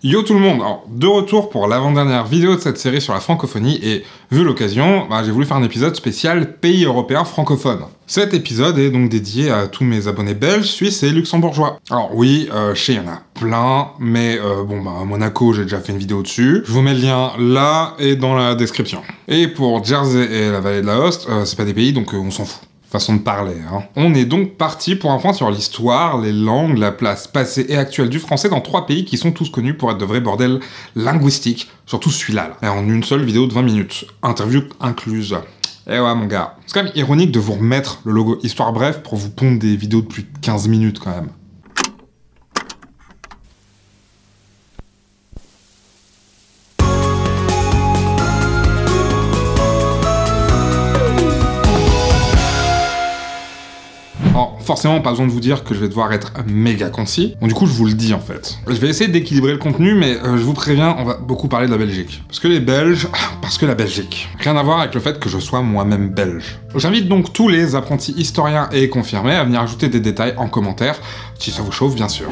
Yo tout le monde, alors de retour pour l'avant-dernière vidéo de cette série sur la francophonie et vu l'occasion, j'ai voulu faire un épisode spécial pays européens francophones. Cet épisode est donc dédié à tous mes abonnés belges, suisses et luxembourgeois. Alors oui, je sais, il y en a plein, mais Monaco, j'ai déjà fait une vidéo dessus. Je vous mets le lien là et dans la description. Et pour Jersey et la vallée de la Hoste, c'est pas des pays, donc on s'en fout. Façon de parler, hein. On est donc parti pour un point sur l'histoire, les langues, la place passée et actuelle du français dans 3 pays qui sont tous connus pour être de vrais bordels linguistiques, surtout celui-là, là. Et en une seule vidéo de 20 minutes, interview incluse. Eh ouais mon gars, c'est quand même ironique de vous remettre le logo Histoire Bref pour vous pondre des vidéos de plus de 15 minutes quand même. Alors, forcément, pas besoin de vous dire que je vais devoir être méga concis. Bon, du coup, je vous le dis, en fait. Je vais essayer d'équilibrer le contenu, mais je vous préviens, on va beaucoup parler de la Belgique. Parce que les Belges... Parce que la Belgique. Rien à voir avec le fait que je sois moi-même belge. J'invite donc tous les apprentis historiens et confirmés à venir ajouter des détails en commentaire, si ça vous chauffe, bien sûr.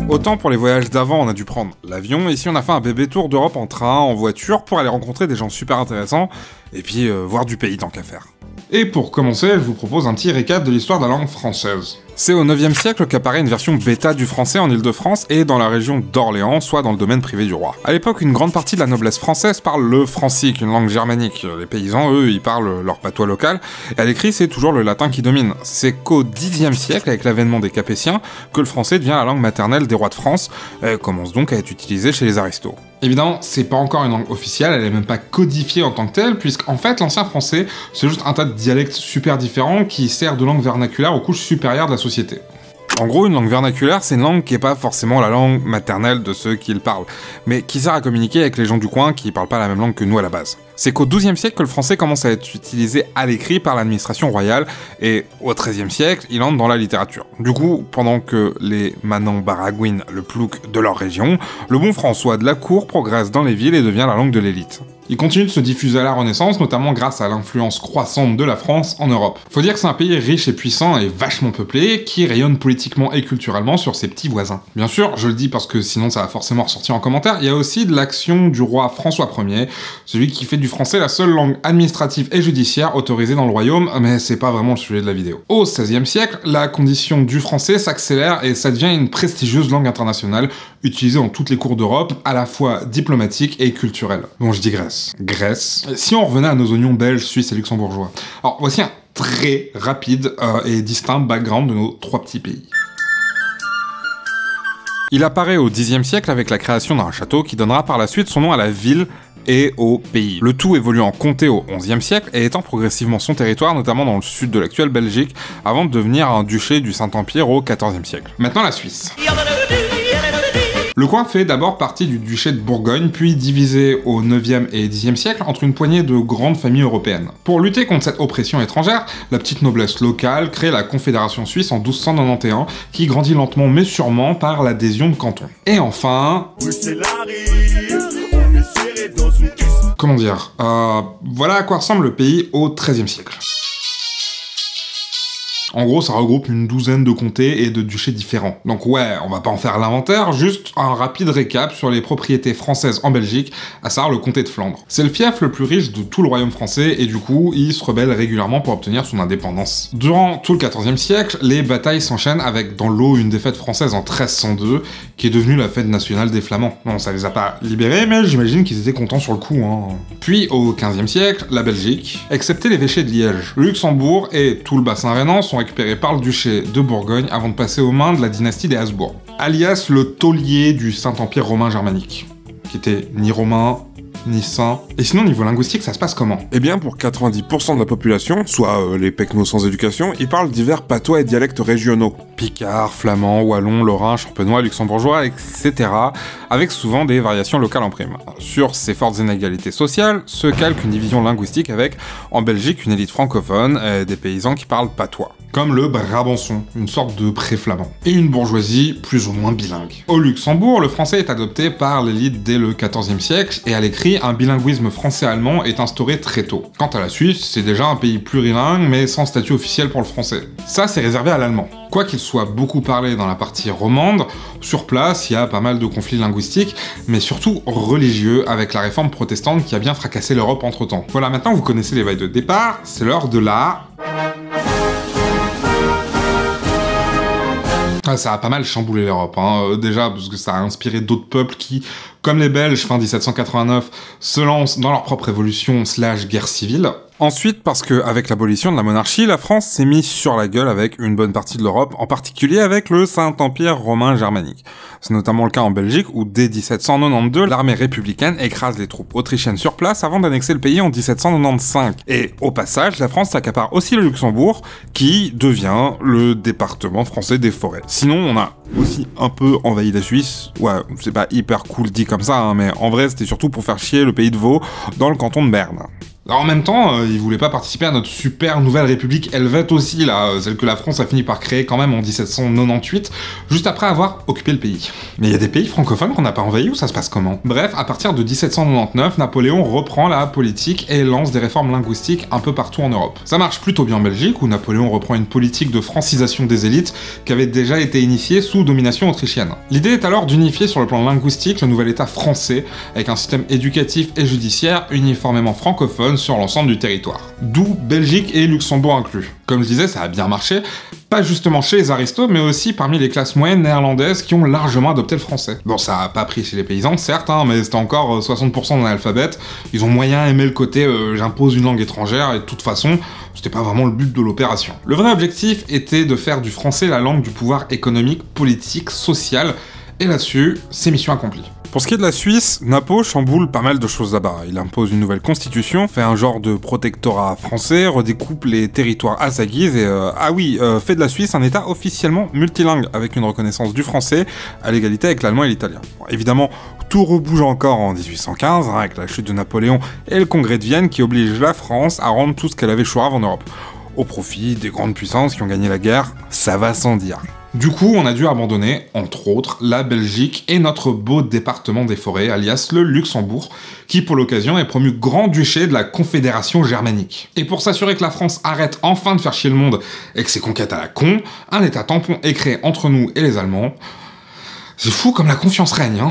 Autant pour les voyages d'avant, on a dû prendre l'avion, ici on a fait un bébé tour d'Europe en train, en voiture, pour aller rencontrer des gens super intéressants, et puis voir du pays tant qu'à faire. Et pour commencer, je vous propose un petit récap de l'histoire de la langue française. C'est au 9e siècle qu'apparaît une version bêta du français en Île-de-France et dans la région d'Orléans, soit dans le domaine privé du roi. À l'époque, une grande partie de la noblesse française parle le francique, une langue germanique. Les paysans, eux, ils parlent leur patois local, et à l'écrit, c'est toujours le latin qui domine. C'est qu'au 10e siècle, avec l'avènement des Capétiens, que le français devient la langue maternelle des rois de France, et commence donc à être utilisé chez les aristos. Évidemment, c'est pas encore une langue officielle, elle est même pas codifiée en tant que telle, puisqu'en fait, l'ancien français, c'est juste un tas de dialectes super différents qui servent de langue vernaculaire aux couches supérieures de la société. En gros, une langue vernaculaire, c'est une langue qui est pas forcément la langue maternelle de ceux qui le parlent, mais qui sert à communiquer avec les gens du coin qui parlent pas la même langue que nous à la base. C'est qu'au 12e siècle que le français commence à être utilisé à l'écrit par l'administration royale, et au 13e siècle, il entre dans la littérature. Du coup, pendant que les manants baragouinent le plouc de leur région, le bon François de la cour progresse dans les villes et devient la langue de l'élite. Il continue de se diffuser à la Renaissance, notamment grâce à l'influence croissante de la France en Europe. Faut dire que c'est un pays riche et puissant et vachement peuplé, qui rayonne politiquement et culturellement sur ses petits voisins. Bien sûr, je le dis parce que sinon ça va forcément ressortir en commentaire, il y a aussi de l'action du roi François Ier, celui qui fait du français la seule langue administrative et judiciaire autorisée dans le royaume, mais c'est pas vraiment le sujet de la vidéo. Au XVIe siècle, la condition du français s'accélère et ça devient une prestigieuse langue internationale, utilisée dans toutes les cours d'Europe, à la fois diplomatique et culturelle. Bon, je digresse. Grèce. Si on revenait à nos oignons belges, suisses et luxembourgeois. Alors, voici un très rapide et distinct background de nos 3 petits pays. Il apparaît au Xe siècle avec la création d'un château qui donnera par la suite son nom à la ville et au pays. Le tout évolue en comté au XIe siècle et étend progressivement son territoire, notamment dans le sud de l'actuelle Belgique, avant de devenir un duché du Saint-Empire au XIVe siècle. Maintenant la Suisse. Le coin fait d'abord partie du duché de Bourgogne, puis divisé au 9e et 10e siècle entre une poignée de grandes familles européennes. Pour lutter contre cette oppression étrangère, la petite noblesse locale crée la Confédération suisse en 1291, qui grandit lentement mais sûrement par l'adhésion de cantons. Et enfin... Comment dire, voilà à quoi ressemble le pays au XIIIe siècle. En gros, ça regroupe une douzaine de comtés et de duchés différents. Donc ouais, on va pas en faire l'inventaire, juste un rapide récap sur les propriétés françaises en Belgique, à savoir le comté de Flandre. C'est le fief le plus riche de tout le royaume français et du coup, il se rebelle régulièrement pour obtenir son indépendance. Durant tout le XIVe siècle, les batailles s'enchaînent avec dans l'eau une défaite française en 1302, qui est devenue la fête nationale des Flamands. Bon, ça les a pas libérés, mais j'imagine qu'ils étaient contents sur le coup, hein. Puis au XVe siècle, la Belgique, excepté l'évêché de Liège, le Luxembourg et tout le bassin rhénan sont récupéré par le duché de Bourgogne avant de passer aux mains de la dynastie des Habsbourg, alias le taulier du Saint-Empire romain germanique, qui était ni romain, ni sain. Et sinon, niveau linguistique, ça se passe comment? Eh bien, pour 90% de la population, soit les pecnos sans éducation, ils parlent divers patois et dialectes régionaux. Picard, flamand, wallon, lorrain, champenois, luxembourgeois, etc., avec souvent des variations locales en prime. Sur ces fortes inégalités sociales, se calque une division linguistique avec, en Belgique, une élite francophone, des paysans qui parlent patois. comme le brabançon, une sorte de pré-flamand, et une bourgeoisie plus ou moins bilingue. Au Luxembourg, le français est adopté par l'élite dès le XIVe siècle, et à l'écrit, un bilinguisme français-allemand est instauré très tôt. Quant à la Suisse, c'est déjà un pays plurilingue, mais sans statut officiel pour le français. Ça, c'est réservé à l'allemand. Quoiqu'il soit beaucoup parlé dans la partie romande, sur place, il y a pas mal de conflits linguistiques, mais surtout religieux, avec la réforme protestante qui a bien fracassé l'Europe entre-temps. Voilà, maintenant vous connaissez les vagues de départ, c'est l'heure de la... Ça a pas mal chamboulé l'Europe, hein. Déjà parce que ça a inspiré d'autres peuples qui, comme les Belges fin 1789, se lancent dans leur propre révolution / guerre civile. Ensuite, parce que avec l'abolition de la monarchie, la France s'est mise sur la gueule avec une bonne partie de l'Europe, en particulier avec le Saint-Empire romain germanique. C'est notamment le cas en Belgique où dès 1792, l'armée républicaine écrase les troupes autrichiennes sur place avant d'annexer le pays en 1795. Et au passage, la France s'accapare aussi le Luxembourg, qui devient le département français des forêts. Sinon, on a aussi un peu envahi la Suisse. Ouais, c'est pas hyper cool dit comme ça, hein, mais en vrai, c'était surtout pour faire chier le pays de Vaud dans le canton de Berne. Alors en même temps, ils voulaient pas participer à notre super nouvelle république helvète aussi, là, celle que la France a fini par créer quand même en 1798, juste après avoir occupé le pays. Mais il y a des pays francophones qu'on n'a pas envahis ou ça se passe comment? Bref, à partir de 1799, Napoléon reprend la politique et lance des réformes linguistiques un peu partout en Europe. Ça marche plutôt bien en Belgique, où Napoléon reprend une politique de francisation des élites qui avait déjà été initiée sous domination autrichienne. L'idée est alors d'unifier sur le plan linguistique le nouvel État français, avec un système éducatif et judiciaire uniformément francophone sur l'ensemble du territoire. D'où Belgique et Luxembourg inclus. Comme je disais, ça a bien marché, pas justement chez les aristos, mais aussi parmi les classes moyennes néerlandaises qui ont largement adopté le français. Bon, ça a pas pris chez les paysans, certes, hein, mais c'était encore 60% d'analphabètes. Ils ont moyen aimé le côté j'impose une langue étrangère, et de toute façon, c'était pas vraiment le but de l'opération. Le vrai objectif était de faire du français la langue du pouvoir économique, politique, social, et là-dessus, c'est mission accomplie. Pour ce qui est de la Suisse, Napo chamboule pas mal de choses là-bas. Il impose une nouvelle constitution, fait un genre de protectorat français, redécoupe les territoires à sa guise et fait de la Suisse un état officiellement multilingue, avec une reconnaissance du français à l'égalité avec l'allemand et l'italien. Bon, évidemment, tout rebouge encore en 1815, avec la chute de Napoléon et le congrès de Vienne qui oblige la France à rendre tout ce qu'elle avait choisi en Europe, au profit des grandes puissances qui ont gagné la guerre, ça va sans dire. Du coup, on a dû abandonner, entre autres, la Belgique et notre beau département des forêts, alias le Luxembourg, qui pour l'occasion est promu grand-duché de la Confédération germanique. Et pour s'assurer que la France arrête enfin de faire chier le monde et que ses conquêtes à la con, un état tampon est créé entre nous et les Allemands. C'est fou comme la confiance règne, hein.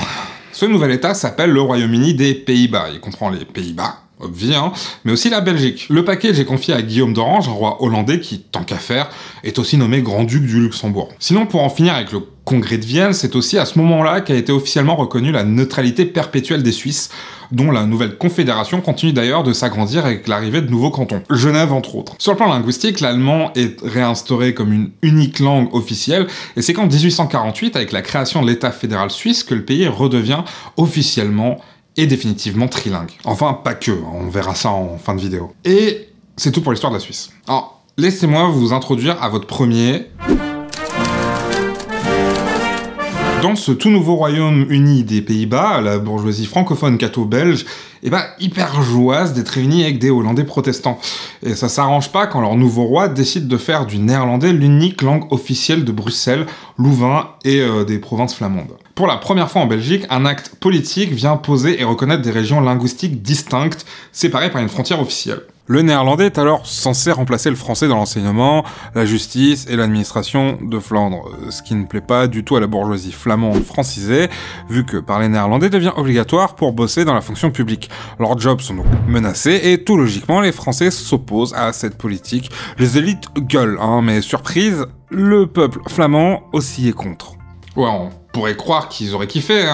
Ce nouvel état s'appelle le Royaume-Uni des Pays-Bas. Il comprend les Pays-Bas, obvi, hein, mais aussi la Belgique. Le paquet, j'ai confié à Guillaume d'Orange, un roi hollandais qui, tant qu'à faire, est aussi nommé grand-duc du Luxembourg. Sinon, pour en finir avec le congrès de Vienne, c'est aussi à ce moment-là qu'a été officiellement reconnue la neutralité perpétuelle des Suisses, dont la nouvelle confédération continue d'ailleurs de s'agrandir avec l'arrivée de nouveaux cantons, Genève entre autres. Sur le plan linguistique, l'allemand est réinstauré comme une unique langue officielle, et c'est qu'en 1848, avec la création de l'État fédéral suisse, que le pays redevient officiellement et définitivement trilingue. Enfin, pas que, on verra ça en fin de vidéo. Et c'est tout pour l'histoire de la Suisse. Alors, laissez-moi vous introduire à votre premier... Dans ce tout nouveau Royaume-Uni des Pays-Bas, la bourgeoisie francophone catho-belge est hyper joyeuse d'être réunie avec des Hollandais protestants. Et ça s'arrange pas quand leur nouveau roi décide de faire du néerlandais l'unique langue officielle de Bruxelles, Louvain et des provinces flamandes. Pour la première fois en Belgique, un acte politique vient poser et reconnaître des régions linguistiques distinctes, séparées par une frontière officielle. Le néerlandais est alors censé remplacer le français dans l'enseignement, la justice et l'administration de Flandre, ce qui ne plaît pas du tout à la bourgeoisie flamande francisée, vu que parler néerlandais devient obligatoire pour bosser dans la fonction publique. Leurs jobs sont donc menacés et tout logiquement les Français s'opposent à cette politique. Les élites gueulent, mais surprise, le peuple flamand aussi est contre. Ouais, on pourrait croire qu'ils auraient kiffé,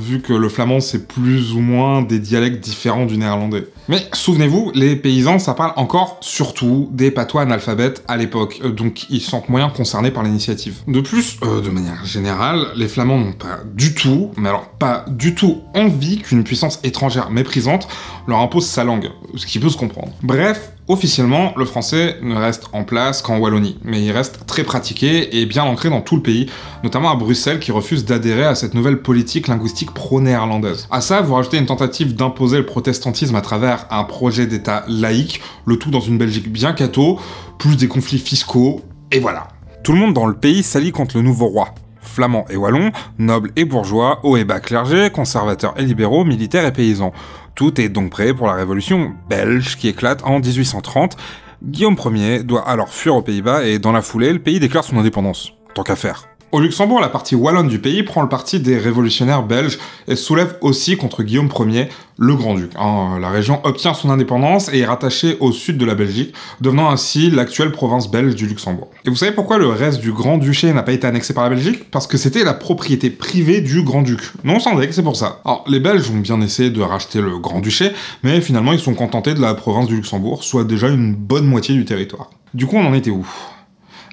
vu que le flamand c'est plus ou moins des dialectes différents du néerlandais. Mais souvenez-vous, les paysans ça parle encore surtout des patois analphabètes à l'époque, donc ils se sentent moyen concernés par l'initiative. De plus, de manière générale, les flamands n'ont pas du tout, mais alors pas du tout envie qu'une puissance étrangère méprisante leur impose sa langue, ce qui peut se comprendre. Bref, officiellement, le français ne reste en place qu'en Wallonie, mais il reste très pratiqué et bien ancré dans tout le pays, notamment à Bruxelles qui refuse d'adhérer à cette nouvelle politique linguistique pro-néerlandaise. À ça, vous rajoutez une tentative d'imposer le protestantisme à travers un projet d'État laïque, le tout dans une Belgique bien catho, plus des conflits fiscaux, et voilà. Tout le monde dans le pays s'allie contre le nouveau roi. Flamands et wallons, nobles et bourgeois, hauts et bas clergés, conservateurs et libéraux, militaires et paysans. Tout est donc prêt pour la révolution belge qui éclate en 1830. Guillaume Ier doit alors fuir aux Pays-Bas et dans la foulée, le pays déclare son indépendance. Tant qu'à faire. Au Luxembourg, la partie wallonne du pays prend le parti des révolutionnaires belges et soulève aussi contre Guillaume Ier, le Grand-Duc. La région obtient son indépendance et est rattachée au sud de la Belgique, devenant ainsi l'actuelle province belge du Luxembourg. Et vous savez pourquoi le reste du Grand-Duché n'a pas été annexé par la Belgique? Parce que c'était la propriété privée du Grand-Duc. Non, sans que c'est pour ça. Alors, les Belges ont bien essayé de racheter le Grand-Duché, mais finalement ils sont contentés de la province du Luxembourg, soit déjà une bonne moitié du territoire. Du coup, on en était où?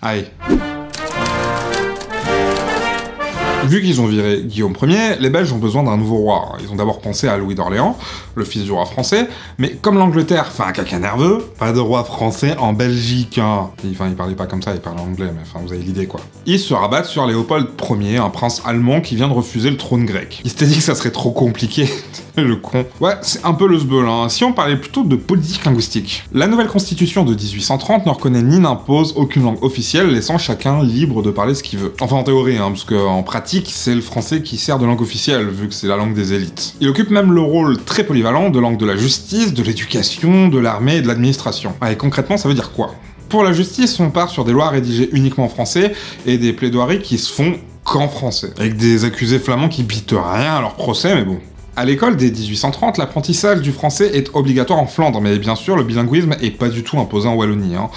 Allez. Vu qu'ils ont viré Guillaume Ier, les Belges ont besoin d'un nouveau roi. Ils ont d'abord pensé à Louis d'Orléans, le fils du roi français, mais comme l'Angleterre fait un caca nerveux, pas de roi français en Belgique, hein. Enfin, il parlait pas comme ça, il parlait anglais, mais enfin, vous avez l'idée, quoi. Ils se rabattent sur Léopold Ier, un prince allemand qui vient de refuser le trône grec. Il s'était dit que ça serait trop compliqué, le con. Ouais, c'est un peu le sbeul, hein. Si on parlait plutôt de politique linguistique. La nouvelle constitution de 1830 ne reconnaît ni n'impose aucune langue officielle, laissant chacun libre de parler ce qu'il veut. Enfin, en théorie, hein, parce qu'en pratique, c'est le français qui sert de langue officielle, vu que c'est la langue des élites. Il occupe même le rôle très polyvalent de langue de la justice, de l'éducation, de l'armée et de l'administration. Et concrètement, ça veut dire quoi? Pour la justice, on part sur des lois rédigées uniquement en français et des plaidoiries qui se font qu'en français, avec des accusés flamands qui bitent rien à leur procès, mais bon. À l'école dès 1830, l'apprentissage du français est obligatoire en Flandre, mais bien sûr, le bilinguisme est pas du tout imposé en Wallonie, hein.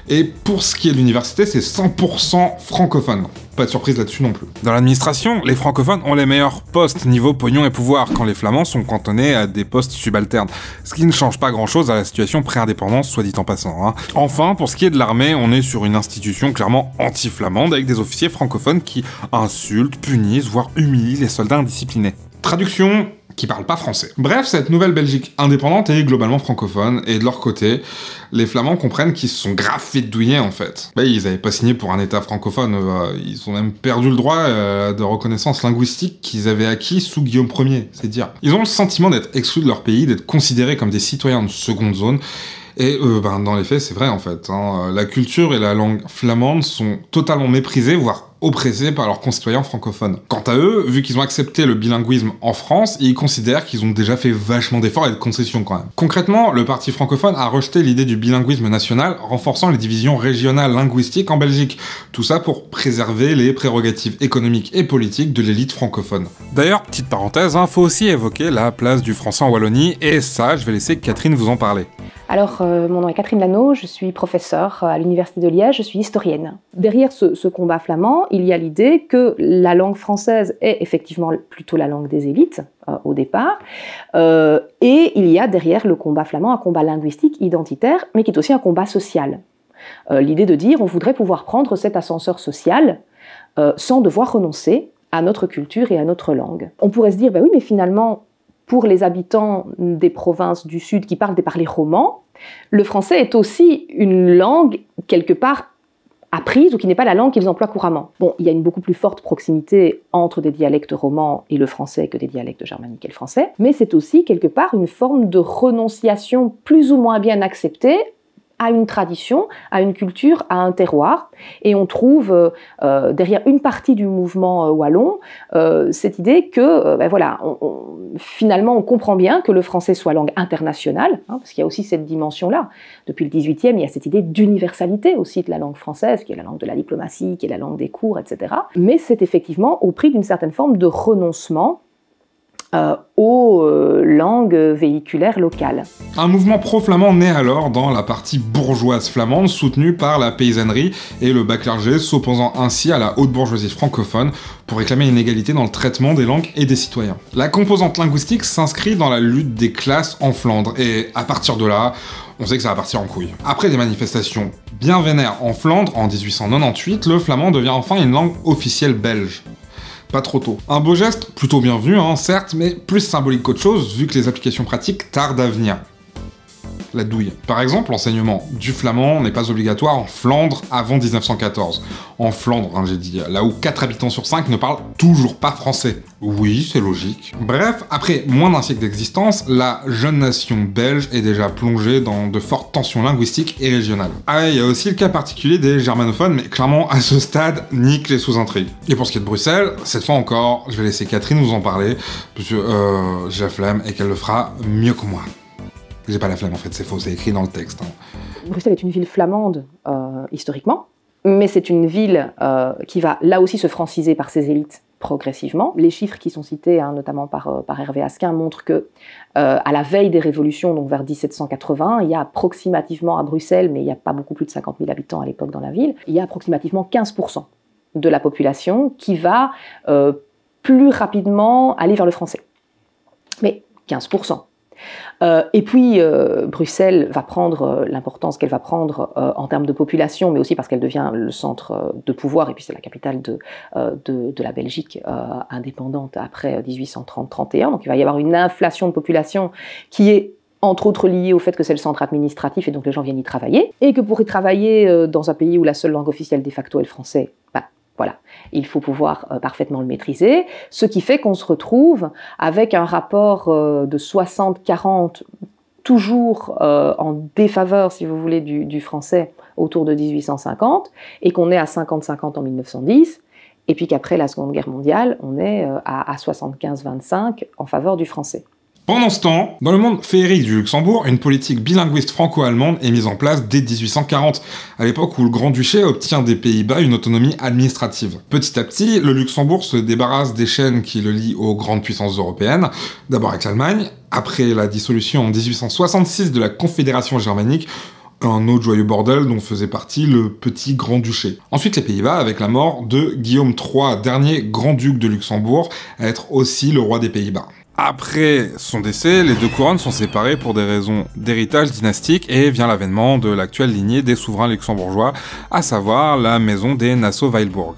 Et pour ce qui est de l'université, c'est 100% francophone. Pas de surprise là-dessus non plus. Dans l'administration, les francophones ont les meilleurs postes niveau pognon et pouvoir, quand les flamands sont cantonnés à des postes subalternes. Ce qui ne change pas grand-chose à la situation pré-indépendance, soit dit en passant, hein. Enfin, pour ce qui est de l'armée, on est sur une institution clairement anti-flamande, avec des officiers francophones qui insultent, punissent, voire humilient les soldats indisciplinés. Traduction, qui parlent pas français. Bref, cette nouvelle Belgique indépendante est globalement francophone, et de leur côté, les Flamands comprennent qu'ils se sont grave fait douiller en fait. Bah, ils avaient pas signé pour un état francophone, ils ont même perdu le droit de reconnaissance linguistique qu'ils avaient acquis sous Guillaume Ier, c'est dire. Ils ont le sentiment d'être exclus de leur pays, d'être considérés comme des citoyens de seconde zone, et dans les faits, c'est vrai en fait, hein. La culture et la langue flamande sont totalement méprisées, voire oppressés par leurs concitoyens francophones. Quant à eux, vu qu'ils ont accepté le bilinguisme en France, ils considèrent qu'ils ont déjà fait vachement d'efforts et de concessions quand même. Concrètement, le parti francophone a rejeté l'idée du bilinguisme national, renforçant les divisions régionales linguistiques en Belgique. Tout ça pour préserver les prérogatives économiques et politiques de l'élite francophone. D'ailleurs, petite parenthèse, faut aussi évoquer la place du français en Wallonie, et ça, je vais laisser Catherine vous en parler. Alors, mon nom est Catherine Lano, je suis professeure à l'Université de Liège, je suis historienne. Derrière ce combat flamand, il y a l'idée que la langue française est effectivement plutôt la langue des élites, au départ, et il y a derrière le combat flamand un combat linguistique, identitaire, mais qui est aussi un combat social. L'idée de dire on voudrait pouvoir prendre cet ascenseur social sans devoir renoncer à notre culture et à notre langue. On pourrait se dire, oui, mais finalement, pour les habitants des provinces du Sud qui parlent des romans, le français est aussi une langue, quelque part, apprise ou qui n'est pas la langue qu'ils emploient couramment. Bon, il y a une beaucoup plus forte proximité entre des dialectes romans et le français que des dialectes germaniques et le français, mais c'est aussi, quelque part, une forme de renonciation plus ou moins bien acceptée à une tradition, à une culture, à un terroir. Et on trouve derrière une partie du mouvement wallon cette idée que, finalement, on comprend bien que le français soit langue internationale, parce qu'il y a aussi cette dimension-là. Depuis le XVIIIe, il y a cette idée d'universalité aussi de la langue française, qui est la langue de la diplomatie, qui est la langue des cours, etc. Mais c'est effectivement au prix d'une certaine forme de renoncement aux langues véhiculaires locales. Un mouvement pro-flamand naît alors dans la partie bourgeoise flamande, soutenue par la paysannerie et le bas clergé, s'opposant ainsi à la haute bourgeoisie francophone pour réclamer une égalité dans le traitement des langues et des citoyens. La composante linguistique s'inscrit dans la lutte des classes en Flandre, et à partir de là, on sait que ça va partir en couille. Après des manifestations bien vénères en Flandre, en 1898, le flamand devient enfin une langue officielle belge. Pas trop tôt. Un beau geste, plutôt bienvenu, certes, mais plus symbolique qu'autre chose, vu que les applications pratiques tardent à venir. la douille. Par exemple, l'enseignement du flamand n'est pas obligatoire en Flandre avant 1914. En Flandre, hein, j'ai dit, là où 4 habitants sur 5 ne parlent toujours pas français. Oui, c'est logique. Bref, après moins d'un siècle d'existence, la jeune nation belge est déjà plongée dans de fortes tensions linguistiques et régionales. Ah, il y a aussi le cas particulier des germanophones, mais clairement, à ce stade, nique les sous-intrigues. Et pour ce qui est de Bruxelles, cette fois encore, je vais laisser Catherine nous en parler, parce que j'ai la flemme et qu'elle le fera mieux que moi. J'ai pas la flemme en fait, c'est faux, c'est écrit dans le texte. Hein. Bruxelles est une ville flamande, historiquement, mais c'est une ville qui va là aussi se franciser par ses élites progressivement. Les chiffres qui sont cités, hein, notamment par Hervé Asquin, montrent que à la veille des révolutions, donc vers 1780, il y a approximativement à Bruxelles, mais il n'y a pas beaucoup plus de 50 000 habitants à l'époque dans la ville, il y a approximativement 15% de la population qui va plus rapidement aller vers le français. Mais 15%. Et puis, Bruxelles va prendre l'importance qu'elle va prendre en termes de population, mais aussi parce qu'elle devient le centre de pouvoir, et puis c'est la capitale de la Belgique indépendante après 1830-31. Donc il va y avoir une inflation de population qui est entre autres liée au fait que c'est le centre administratif et donc les gens viennent y travailler, et que pour y travailler dans un pays où la seule langue officielle de facto est le français, voilà, il faut pouvoir parfaitement le maîtriser, ce qui fait qu'on se retrouve avec un rapport de 60-40, toujours en défaveur, si vous voulez, du français autour de 1850, et qu'on est à 50-50 en 1910, et puis qu'après la Seconde Guerre mondiale, on est à 75-25 en faveur du français. Pendant ce temps, dans le monde féerique du Luxembourg, une politique bilinguiste franco-allemande est mise en place dès 1840, à l'époque où le Grand-Duché obtient des Pays-Bas une autonomie administrative. Petit à petit, le Luxembourg se débarrasse des chaînes qui le lient aux grandes puissances européennes, d'abord avec l'Allemagne, après la dissolution en 1866 de la Confédération germanique, un autre joyeux bordel dont faisait partie le petit Grand-Duché. Ensuite les Pays-Bas avec la mort de Guillaume III, dernier grand-duc de Luxembourg, à être aussi le roi des Pays-Bas. Après son décès, les deux couronnes sont séparées pour des raisons d'héritage dynastique et vient l'avènement de l'actuelle lignée des souverains luxembourgeois, à savoir la maison des Nassau-Weilbourg.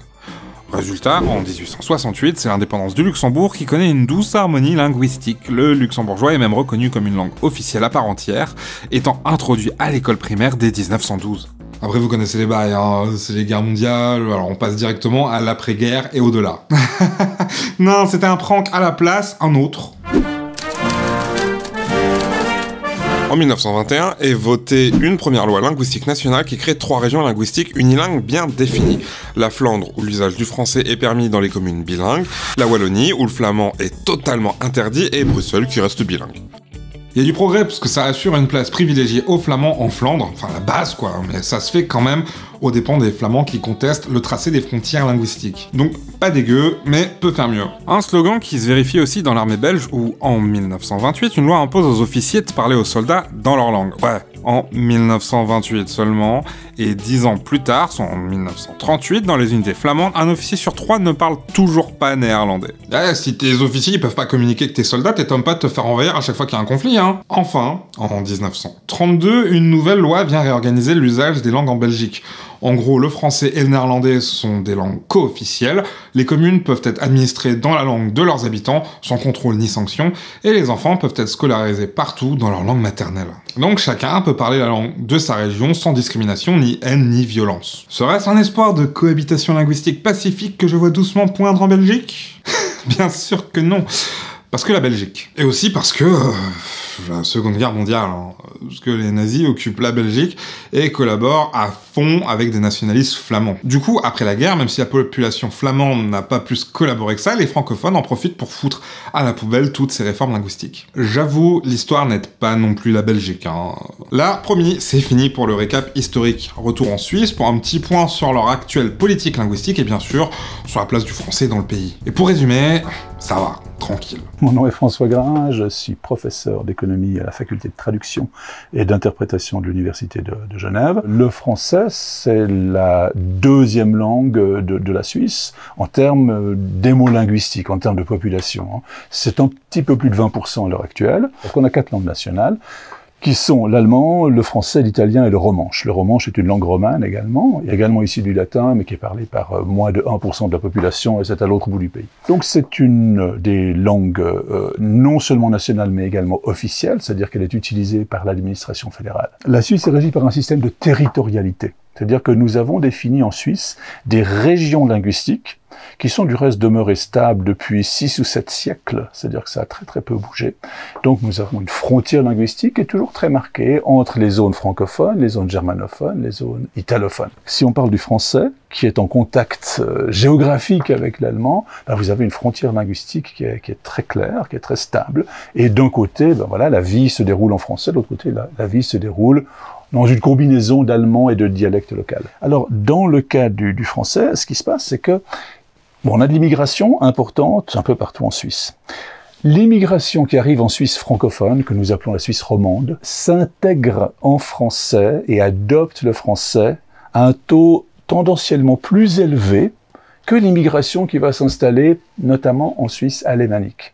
Résultat, en 1868, c'est l'indépendance du Luxembourg qui connaît une douce harmonie linguistique. Le luxembourgeois est même reconnu comme une langue officielle à part entière, étant introduit à l'école primaire dès 1912. Après, vous connaissez les bails, hein, c'est les guerres mondiales, alors on passe directement à l'après-guerre et au-delà. Non, c'était un prank à la place, un autre. En 1921 est votée une première loi linguistique nationale qui crée 3 régions linguistiques unilingues bien définies. La Flandre, où l'usage du français est permis dans les communes bilingues, la Wallonie, où le flamand est totalement interdit, et Bruxelles, qui reste bilingue. Il y a du progrès parce que ça assure une place privilégiée aux Flamands en Flandre, enfin la base quoi, mais ça se fait quand même aux dépens des Flamands qui contestent le tracé des frontières linguistiques. Donc pas dégueu, mais peut faire mieux. Un slogan qui se vérifie aussi dans l'armée belge où, en 1928, une loi impose aux officiers de parler aux soldats dans leur langue. Ouais, en 1928 seulement, et 10 ans plus tard, soit en 1938, dans les unités flamandes, un officier sur 3 ne parle toujours pas néerlandais. Eh, si tes officiers ils peuvent pas communiquer avec tes soldats, t'étonnes pas de te faire envahir à chaque fois qu'il y a un conflit, hein. Enfin, en 1932, une nouvelle loi vient réorganiser l'usage des langues en Belgique. En gros, le français et le néerlandais sont des langues co-officielles, les communes peuvent être administrées dans la langue de leurs habitants, sans contrôle ni sanction, et les enfants peuvent être scolarisés partout dans leur langue maternelle. Donc chacun peut parler la langue de sa région sans discrimination, ni haine, ni violence. Serait-ce un espoir de cohabitation linguistique pacifique que je vois doucement poindre en Belgique? Bien sûr que non. Parce que la Belgique. Et aussi parce que la Seconde Guerre mondiale, hein, parce que les nazis occupent la Belgique et collaborent à fond avec des nationalistes flamands. Du coup, après la guerre, même si la population flamande n'a pas plus collaboré que ça, les francophones en profitent pour foutre à la poubelle toutes ces réformes linguistiques. J'avoue, l'histoire n'aide pas non plus la Belgique. Hein. Là, promis, c'est fini pour le récap historique. Retour en Suisse pour un petit point sur leur actuelle politique linguistique et bien sûr, sur la place du français dans le pays. Et pour résumer, ça va. Tranquille. Mon nom est François Grain, je suis professeur d'économie à la faculté de traduction et d'interprétation de l'Université de Genève. Le français, c'est la deuxième langue de la Suisse en termes d'hémolinguistique, en termes de population. C'est un petit peu plus de 20% à l'heure actuelle. Donc on a 4 langues nationales. qui sont l'allemand, le français, l'italien et le romanche. Le romanche est une langue romane également, également issue du latin, mais qui est parlée par moins de 1% de la population, et c'est à l'autre bout du pays. Donc c'est une des langues non seulement nationales, mais également officielles, c'est-à-dire qu'elle est utilisée par l'administration fédérale. La Suisse est régie par un système de territorialité, c'est-à-dire que nous avons défini en Suisse des régions linguistiques qui sont du reste demeurées stables depuis 6 ou 7 siècles, c'est-à-dire que ça a très très peu bougé. Donc nous avons une frontière linguistique qui est toujours très marquée entre les zones francophones, les zones germanophones, les zones italophones. Si on parle du français, qui est en contact géographique avec l'allemand, ben vous avez une frontière linguistique qui est très claire, qui est très stable. Et d'un côté, ben voilà, la vie se déroule en français, de l'autre côté, la vie se déroule dans une combinaison d'allemand et de dialecte local. Alors, dans le cas du français, ce qui se passe, c'est que on a de l'immigration importante un peu partout en Suisse. L'immigration qui arrive en Suisse francophone, que nous appelons la Suisse romande, s'intègre en français et adopte le français à un taux tendanciellement plus élevé que l'immigration qui va s'installer notamment en Suisse alémanique.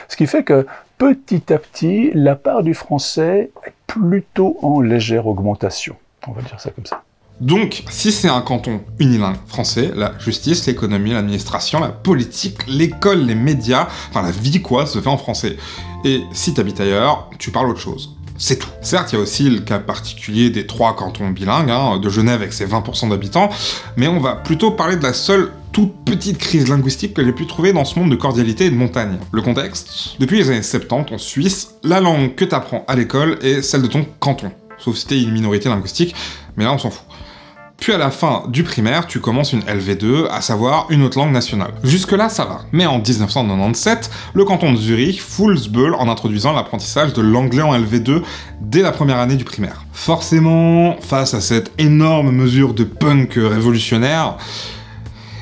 Ce qui fait que petit à petit, la part du français est plutôt en légère augmentation. On va dire ça comme ça. Donc, si c'est un canton unilingue français, la justice, l'économie, l'administration, la politique, l'école, les médias, enfin la vie quoi, se fait en français. Et si t'habites ailleurs, tu parles autre chose. C'est tout. Certes, il y a aussi le cas particulier des 3 cantons bilingues, de Genève avec ses 20% d'habitants, mais on va plutôt parler de la seule toute petite crise linguistique que j'ai pu trouver dans ce monde de cordialité et de montagne. Le contexte ? Depuis les années 70, en Suisse, la langue que t'apprends à l'école est celle de ton canton. Sauf si t'es une minorité linguistique, mais là on s'en fout. Puis à la fin du primaire, tu commences une LV2, à savoir une autre langue nationale. Jusque-là, ça va. Mais en 1997, le canton de Zurich fout le sbeul en introduisant l'apprentissage de l'anglais en LV2 dès la première année du primaire. Forcément, face à cette énorme mesure de punk révolutionnaire,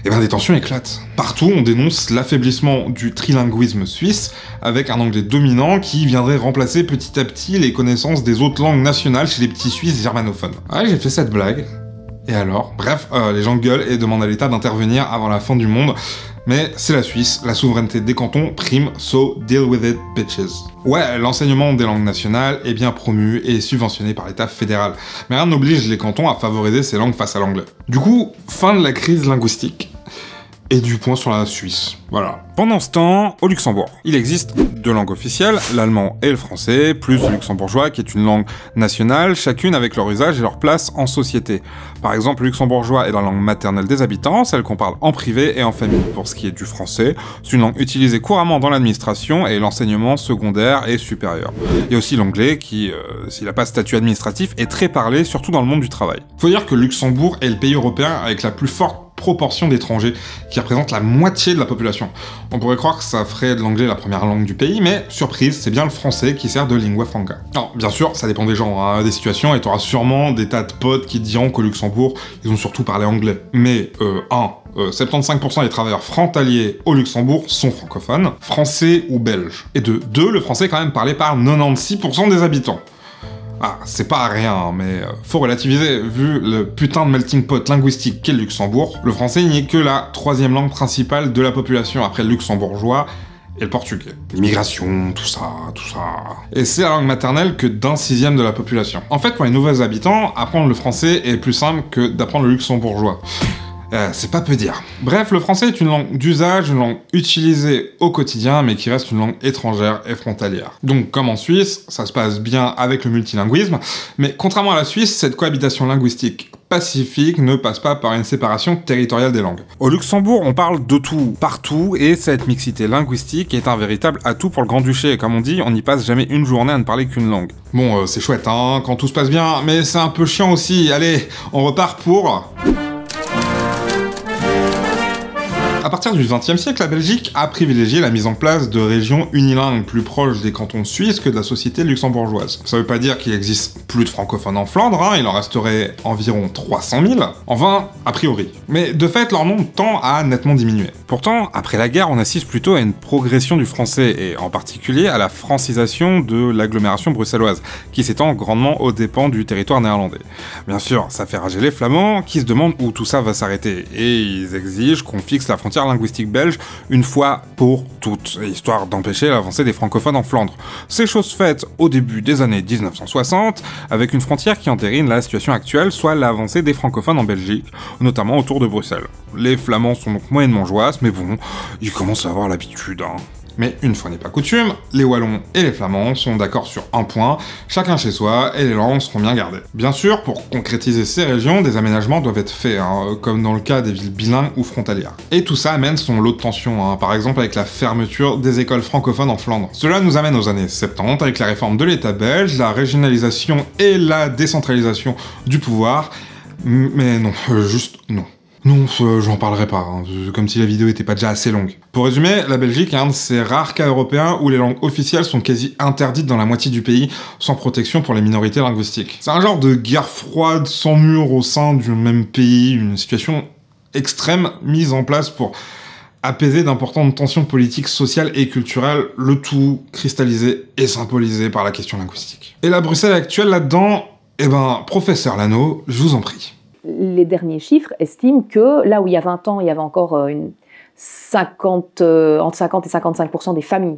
eh ben des tensions éclatent. Partout, on dénonce l'affaiblissement du trilinguisme suisse, avec un anglais dominant qui viendrait remplacer petit à petit les connaissances des autres langues nationales chez les petits Suisses germanophones. Ouais, j'ai fait cette blague. Et alors? Bref, les gens gueulent et demandent à l'État d'intervenir avant la fin du monde. Mais c'est la Suisse, la souveraineté des cantons prime, so deal with it, bitches. Ouais, l'enseignement des langues nationales est bien promu et subventionné par l'État fédéral. Mais rien n'oblige les cantons à favoriser ces langues face à l'anglais. Du coup, fin de la crise linguistique. Et du point sur la Suisse. Voilà. Pendant ce temps, au Luxembourg, il existe 2 langues officielles, l'allemand et le français, plus le luxembourgeois qui est une langue nationale, chacune avec leur usage et leur place en société. Par exemple, le luxembourgeois est la langue maternelle des habitants, celle qu'on parle en privé et en famille. Pour ce qui est du français, c'est une langue utilisée couramment dans l'administration et l'enseignement secondaire et supérieur. Il y a aussi l'anglais qui, s'il n'a pas de statut administratif, est très parlé, surtout dans le monde du travail. Faut dire que le Luxembourg est le pays européen avec la plus forte proportion d'étrangers, qui représente la moitié de la population. On pourrait croire que ça ferait de l'anglais la première langue du pays, mais surprise, c'est bien le français qui sert de lingua franca. Alors, bien sûr, ça dépend des gens, des situations, et t'auras sûrement des tas de potes qui te diront qu'au Luxembourg, ils ont surtout parlé anglais. Mais, 75% des travailleurs frontaliers au Luxembourg sont francophones, français ou belges. Et de 2, le français est quand même parlé par 96% des habitants. Ah, c'est pas rien, mais faut relativiser, vu le putain de melting pot linguistique qu'est le Luxembourg, le français n'y est que la 3e langue principale de la population après le luxembourgeois et le portugais. L'immigration, tout ça... Et c'est la langue maternelle que d'1/6 de la population. En fait, pour les nouveaux habitants, apprendre le français est plus simple que d'apprendre le luxembourgeois. C'est pas peu dire. Bref, le français est une langue d'usage, une langue utilisée au quotidien, mais qui reste une langue étrangère et frontalière. Donc, comme en Suisse, ça se passe bien avec le multilinguisme, mais contrairement à la Suisse, cette cohabitation linguistique pacifique ne passe pas par une séparation territoriale des langues. Au Luxembourg, on parle de tout, partout, et cette mixité linguistique est un véritable atout pour le Grand-Duché, et comme on dit, on n'y passe jamais une journée à ne parler qu'une langue. Bon, c'est chouette, hein, quand tout se passe bien, mais c'est un peu chiant aussi. Allez, on repart pour... À partir du XXe siècle, la Belgique a privilégié la mise en place de régions unilingues plus proches des cantons suisses que de la société luxembourgeoise. Ça veut pas dire qu'il existe plus de francophones en Flandre, il en resterait environ 300 000, enfin, a priori. Mais de fait, leur nombre tend à nettement diminuer. Pourtant, après la guerre, on assiste plutôt à une progression du français, et en particulier à la francisation de l'agglomération bruxelloise, qui s'étend grandement aux dépens du territoire néerlandais. Bien sûr, ça fait rager les Flamands, qui se demandent où tout ça va s'arrêter, et ils exigent qu'on fixe la frontière frontière linguistique belge une fois pour toutes, histoire d'empêcher l'avancée des francophones en Flandre. C'est chose faite au début des années 1960, avec une frontière qui entérine la situation actuelle, soit l'avancée des francophones en Belgique, notamment autour de Bruxelles. Les Flamands sont donc moyennement joyeux, mais bon, ils commencent à avoir l'habitude, hein. Mais une fois n'est pas coutume, les Wallons et les Flamands sont d'accord sur un point, chacun chez soi, et les langues seront bien gardées. Bien sûr, pour concrétiser ces régions, des aménagements doivent être faits, hein, comme dans le cas des villes bilingues ou frontalières. Et tout ça amène son lot de tensions, hein, par exemple avec la fermeture des écoles francophones en Flandre. Cela nous amène aux années 70 avec la réforme de l'État belge, la régionalisation et la décentralisation du pouvoir, mais non, juste non. Non, j'en parlerai pas, hein, comme si la vidéo était pas déjà assez longue. Pour résumer, la Belgique est un de ces rares cas européens où les langues officielles sont quasi interdites dans la moitié du pays, sans protection pour les minorités linguistiques. C'est un genre de guerre froide sans mur au sein du même pays, une situation extrême mise en place pour apaiser d'importantes tensions politiques, sociales et culturelles, le tout cristallisé et symbolisé par la question linguistique. Et la Bruxelles actuelle là-dedans, professeur Lano, je vous en prie. Les derniers chiffres estiment que là où il y a 20 ans, il y avait encore entre 50 et 55% des familles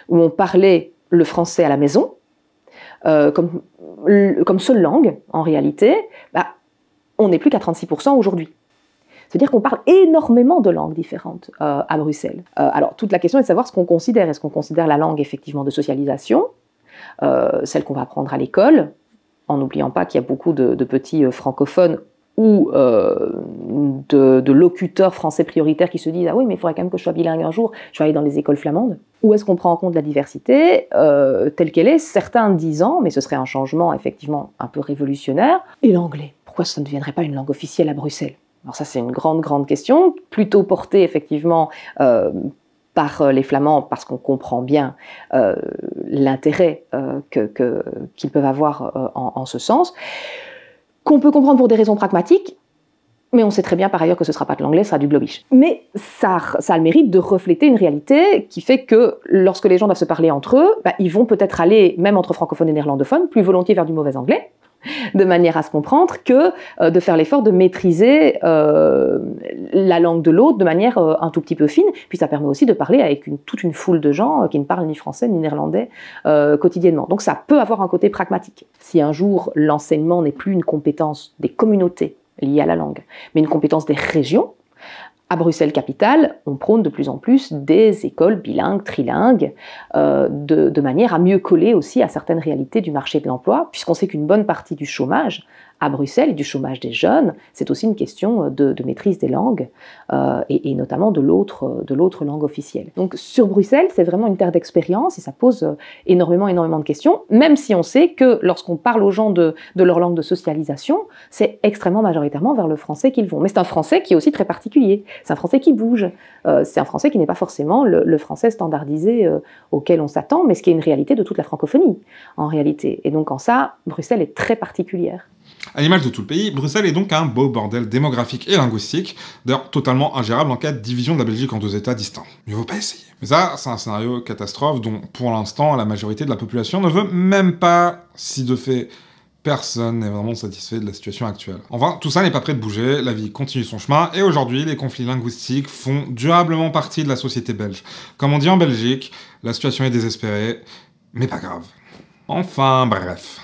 où on parlait le français à la maison, comme seule langue, en réalité, on n'est plus qu'à 36% aujourd'hui. C'est-à-dire qu'on parle énormément de langues différentes à Bruxelles. Alors, toute la question est de savoir ce qu'on considère. Est-ce qu'on considère la langue, effectivement, de socialisation, celle qu'on va apprendre à l'école, en n'oubliant pas qu'il y a beaucoup de petits francophones ou de locuteurs français prioritaires qui se disent « Ah oui, mais il faudrait quand même que je sois bilingue un jour, je vais aller dans les écoles flamandes ». Ou est-ce qu'on prend en compte la diversité telle qu'elle est, certains disant, mais ce serait un changement effectivement un peu révolutionnaire, et l'anglais, pourquoi ça ne deviendrait pas une langue officielle à Bruxelles? Alors ça, c'est une grande question, plutôt portée effectivement par les Flamands, parce qu'on comprend bien l'intérêt qu'ils peuvent avoir en ce sens, qu'on peut comprendre pour des raisons pragmatiques, mais on sait très bien par ailleurs que ce ne sera pas de l'anglais, ce sera du globish. Mais ça a le mérite de refléter une réalité qui fait que lorsque les gens doivent se parler entre eux, ils vont peut-être aller, même entre francophones et néerlandophones, plus volontiers vers du mauvais anglais, de manière à se comprendre que de faire l'effort de maîtriser la langue de l'autre de manière un tout petit peu fine, puis ça permet aussi de parler avec toute une foule de gens qui ne parlent ni français ni néerlandais quotidiennement. Donc ça peut avoir un côté pragmatique. Si un jour l'enseignement n'est plus une compétence des communautés liées à la langue, mais une compétence des régions, à Bruxelles-Capitale, on prône de plus en plus des écoles bilingues, trilingues, de manière à mieux coller aussi à certaines réalités du marché de l'emploi, puisqu'on sait qu'une bonne partie du chômage à Bruxelles et du chômage des jeunes, c'est aussi une question de maîtrise des langues et notamment de l'autre langue officielle. Donc sur Bruxelles, c'est vraiment une terre d'expérience et ça pose énormément de questions, même si on sait que lorsqu'on parle aux gens de leur langue de socialisation, c'est extrêmement majoritairement vers le français qu'ils vont. Mais c'est un français qui est aussi très particulier, c'est un français qui bouge, c'est un français qui n'est pas forcément le français standardisé auquel on s'attend, mais ce qui est une réalité de toute la francophonie en réalité. Et donc en ça, Bruxelles est très particulière. À l'image de tout le pays, Bruxelles est donc un beau bordel démographique et linguistique, d'ailleurs totalement ingérable en cas de division de la Belgique en deux États distincts. Mieux vaut pas essayer. Mais ça, c'est un scénario catastrophe dont, pour l'instant, la majorité de la population ne veut même pas, si de fait, personne n'est vraiment satisfait de la situation actuelle. Enfin, tout ça n'est pas prêt de bouger, la vie continue son chemin, et aujourd'hui, les conflits linguistiques font durablement partie de la société belge. Comme on dit en Belgique, la situation est désespérée, mais pas grave. Enfin, bref.